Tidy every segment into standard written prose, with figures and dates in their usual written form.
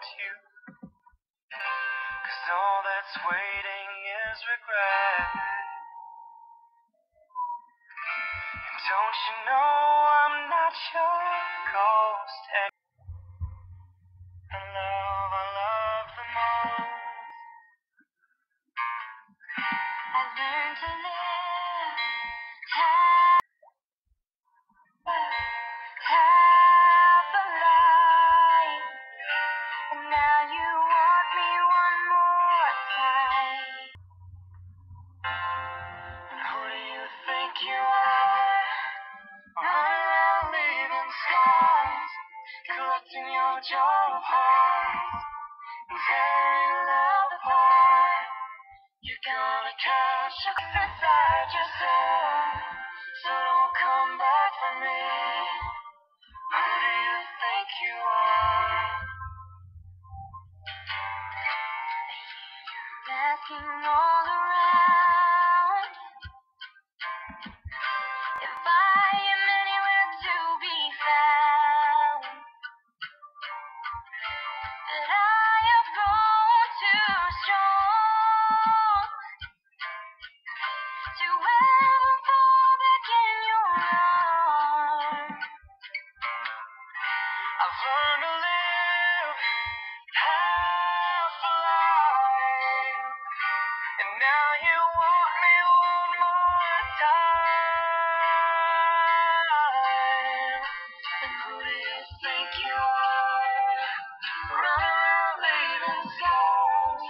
want you. 'Cause all that's waiting is regret. And don't you know I'm not your ghost? And love, I love the most. I learned to live half a life, and now you want me one more time. And who do you think you are? Running around leaving scars, collecting your jar of hearts, and tearing love apart. You're gonna catch a inside your soul, so don't come back for me. Who do you think you are? Asking all around if I am anywhere to be found, that I have grown too strong to ever fall back in your arms. I've learned to live half a life, and now you want me one more time. And who do you think you are? Running around leaving scars,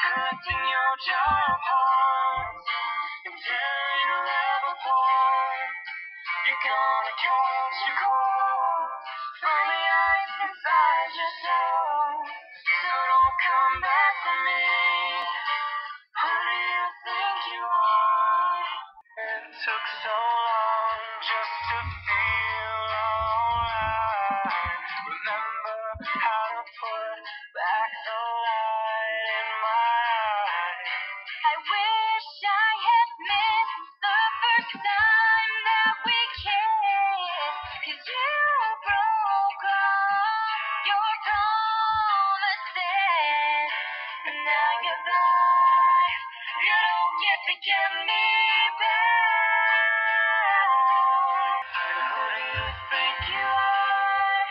collecting your jar of hearts, and tearing love apart. You're gonna catch a cold from the ice inside your soul, so don't come back for me. Who do you think you are? It took so long just to feel alright. Remember how to put back the light in my eyes. I wish I had missed the first time that we kissed, 'cause you broke all your promises, and now you're back. You don't get to get me back. And who do you think you are?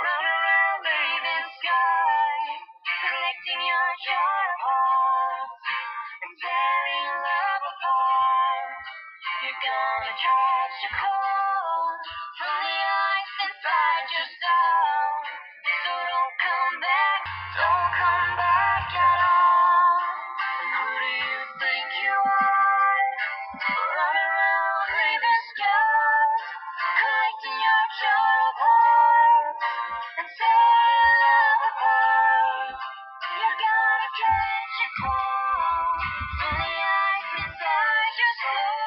Running around leaving skies, collecting your jar of hearts, and tearing love apart. You're gonna catch a cold from the ice inside your soul, so don't come back at all. And who do you think you are? Running around leaving scars, collecting your jar of hearts, and tearing love apart. You're gonna catch a cold from the ice inside your soul.